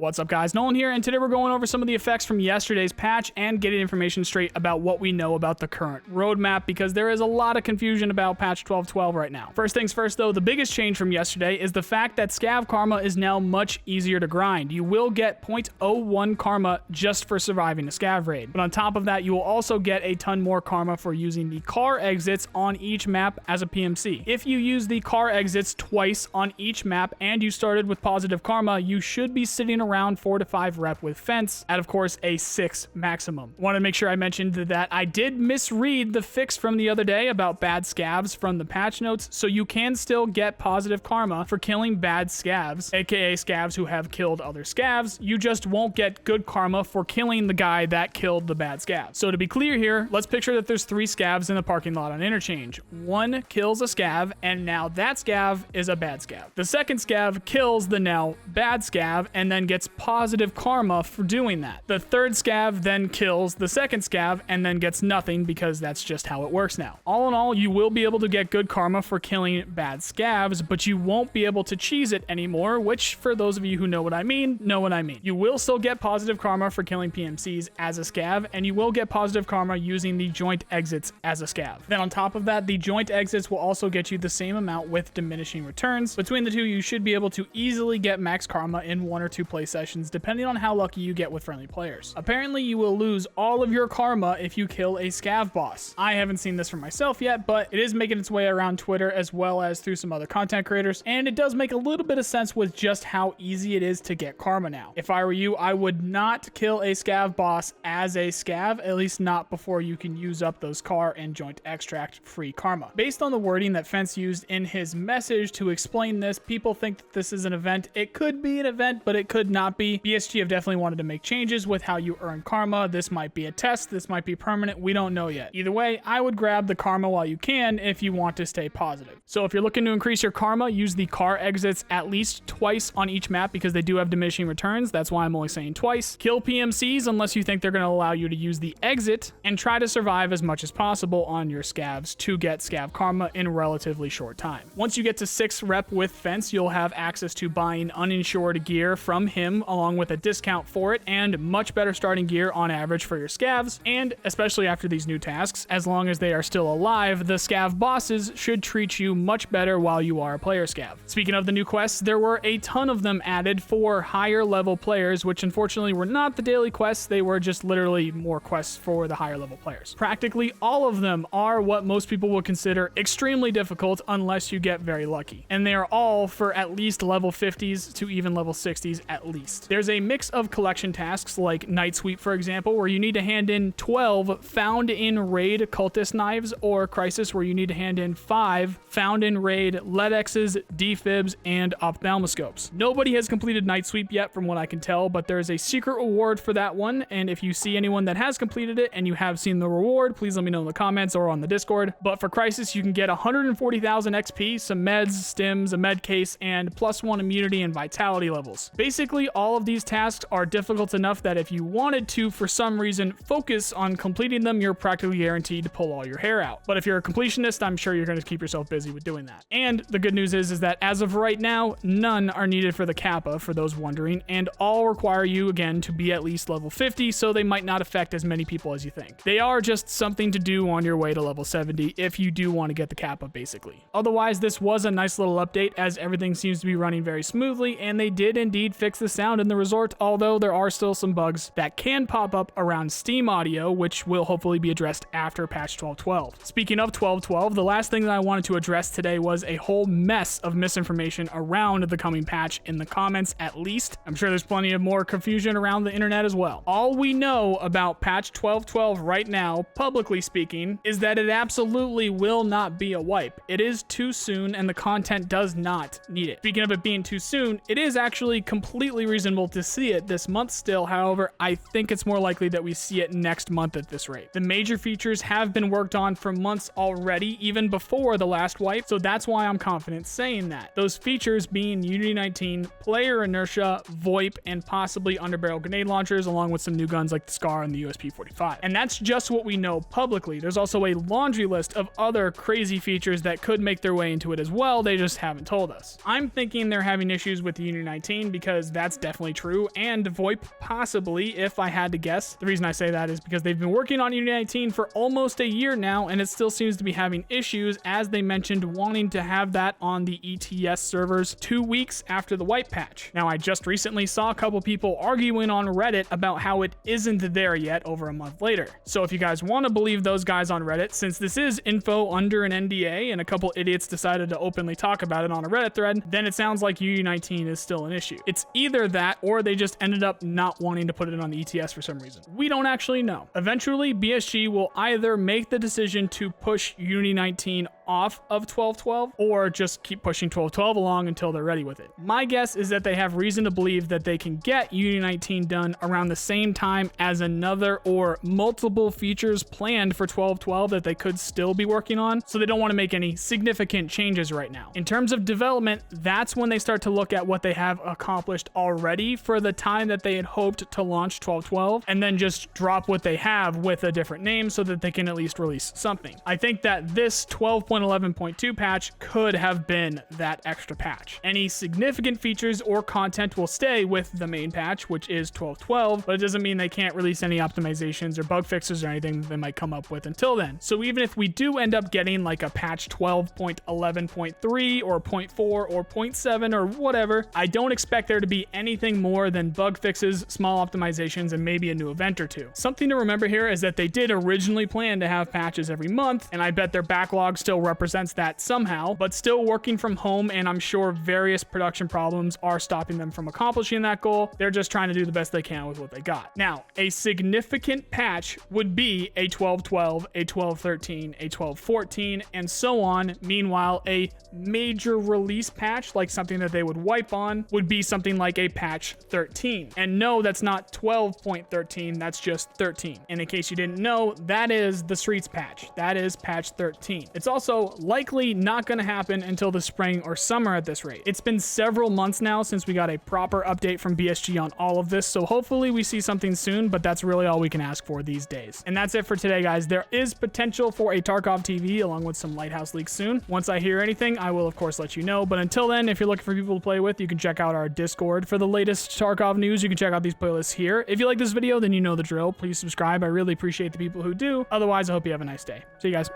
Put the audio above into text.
What's up guys, Nolan here, and today we're going over some of the effects from yesterday's patch and getting information straight about what we know about the current roadmap, because there is a lot of confusion about patch 12.12 right now. First things first though, the biggest change from yesterday is the fact that Scav Karma is now much easier to grind. You will get 0.01 Karma just for surviving a Scav raid, but on top of that you will also get a ton more Karma for using the car exits on each map as a PMC. If you use the car exits twice on each map and you started with positive Karma, you should be sitting around 4 to 5 rep with fence at, of course, a 6 maximum. Want to make sure I mentioned that I did misread the fix from the other day about bad scavs from the patch notes, so you can still get positive Karma for killing bad scavs, aka scavs who have killed other scavs. You just won't get good Karma for killing the guy that killed the bad scav. So to be clear here, let's picture that there's 3 scavs in the parking lot on interchange. One kills a scav, and now that scav is a bad scav. The second scav kills the now bad scav and then gets positive Karma for doing that. The third scav then kills the second scav and then gets nothing, because that's just how it works now. All in all, you will be able to get good Karma for killing bad scavs, but you won't be able to cheese it anymore, which for those of you who know what I mean, know what I mean. You will still get positive Karma for killing PMCs as a scav, and you will get positive Karma using the joint exits as a scav. Then on top of that, the joint exits will also get you the same amount with diminishing returns. Between the two, you should be able to easily get max Karma in 1 or 2 play sessions, depending on how lucky you get with friendly players. Apparently, you will lose all of your Karma if you kill a scav boss. I haven't seen this for myself yet, but it is making its way around Twitter as well as through some other content creators, and it does make a little bit of sense with just how easy it is to get Karma now. If I were you, I would not kill a scav boss as a scav, at least not before you can use up those car and joint extract free Karma. Based on the wording that Fence used in his message to explain this, people think that this is an event. It could be an event, but it could not be. BSG have definitely wanted to make changes with how you earn Karma. This might be a test, this might be permanent, we don't know yet. Either way, I would grab the Karma while you can if you want to stay positive. So if you're looking to increase your Karma, use the car exits at least twice on each map, because they do have diminishing returns. That's why I'm only saying twice. Kill PMCs unless you think they're going to allow you to use the exit, and try to survive as much as possible on your scavs to get Scav Karma in relatively short time. Once you get to 6 rep with Fence, you'll have access to buying uninsured gear from him along with a discount for it, and much better starting gear on average for your scavs. And especially after these new tasks, as long as they are still alive, the scav bosses should treat you much better while you are a player scav. Speaking of the new quests, there were a ton of them added for higher level players, which unfortunately were not the daily quests. They were just literally more quests for the higher level players. Practically all of them are what most people would consider extremely difficult unless you get very lucky, and they are all for at least level 50s to even level 60s at least. There's a mix of collection tasks like Night Sweep, for example, where you need to hand in 12 found in raid cultist knives, or Crisis, where you need to hand in 5 found in raid LEDXs, Defibs, and OpScopes. Nobody has completed Night Sweep yet from what I can tell, but there's a secret reward for that one, and if you see anyone that has completed it and you have seen the reward, please let me know in the comments or on the Discord. But for Crisis, you can get 140,000 XP, some meds, stims, a med case, and +1 immunity and vitality levels. Basically, all of these tasks are difficult enough that if you wanted to, for some reason, focus on completing them, you're practically guaranteed to pull all your hair out. But if you're a completionist, I'm sure you're going to keep yourself busy with doing that. And the good news is that as of right now, none are needed for the Kappa, for those wondering, and all require you, again, to be at least level 50, so they might not affect as many people as you think. They are just something to do on your way to level 70 if you do want to get the Kappa, basically. Otherwise, this was a nice little update, as everything seems to be running very smoothly, and they did indeed fix the sound in the resort, although there are still some bugs that can pop up around Steam audio, which will hopefully be addressed after patch 12.12. Speaking of 12.12, the last thing that I wanted to address today was a whole mess of misinformation around the coming patch in the comments, at least. I'm sure there's plenty of more confusion around the internet as well. All we know about patch 12.12 right now, publicly speaking, is that it absolutely will not be a wipe. It is too soon, and the content does not need it. Speaking of it being too soon, it is actually completely reasonable to see it this month still. However, I think it's more likely that we see it next month at this rate. The major features have been worked on for months already, even before the last wipe, so that's why I'm confident saying that. Those features being Unity 19, player inertia, VOIP, and possibly underbarrel grenade launchers, along with some new guns like the SCAR and the USP-45. And that's just what we know publicly. There's also a laundry list of other crazy features that could make their way into it as well, they just haven't told us. I'm thinking they're having issues with the Unity 19 because that's that's definitely true, and VoIP possibly, if I had to guess. The reason I say that is because they've been working on Unity 19 for almost a year now, and it still seems to be having issues, as they mentioned wanting to have that on the ETS servers 2 weeks after the wipe patch. Now, I just recently saw a couple people arguing on Reddit about how it isn't there yet over a month later. So if you guys want to believe those guys on Reddit, since this is info under an NDA and a couple idiots decided to openly talk about it on a Reddit thread, then it sounds like Unity 19 is still an issue. It's either that or they just ended up not wanting to put it on the ETS for some reason. We don't actually know. Eventually, BSG will either make the decision to push Unity 19 off of 12.12 or just keep pushing 12.12 along until they're ready with it. My guess is that they have reason to believe that they can get Unity 19 done around the same time as another or multiple features planned for 12.12 that they could still be working on, so they don't want to make any significant changes right now. In terms of development, that's when they start to look at what they have accomplished already for the time that they had hoped to launch 12.12, and then just drop what they have with a different name so that they can at least release something. I think that this 12.11.2 patch could have been that extra patch. Any significant features or content will stay with the main patch, which is 12.12, but it doesn't mean they can't release any optimizations or bug fixes or anything that they might come up with until then. So even if we do end up getting like a patch 12.11.3 or 0.4 or 0.7 or whatever, I don't expect there to be anything more than bug fixes, small optimizations, and maybe a new event or two. Something to remember here is that they did originally plan to have patches every month, and I bet their backlog still represents that somehow, but still working from home, and I'm sure various production problems are stopping them from accomplishing that goal. They're just trying to do the best they can with what they got. Now, a significant patch would be a 12.12, a 12.13, a 12.14, and so on. Meanwhile, a major release patch, like something that they would wipe on, would be something like a patch 13. And no, that's not 12.13, that's just 13. And in case you didn't know, that is the Streets patch. That is patch 13. It's also likely not going to happen until the spring or summer at this rate. It's been several months now since we got a proper update from BSG on all of this, so hopefully we see something soon, but that's really all we can ask for these days. And that's it for today, guys. There is potential for a Tarkov TV along with some Lighthouse leaks soon. Once I hear anything, I will of course let you know, but until then, if you're looking for people to play with, you can check out our Discord. For the latest Tarkov news, you can check out these playlists here. If you like this video, then you know the drill. Please subscribe. I really appreciate the people who do. Otherwise, I hope you have a nice day. See you guys.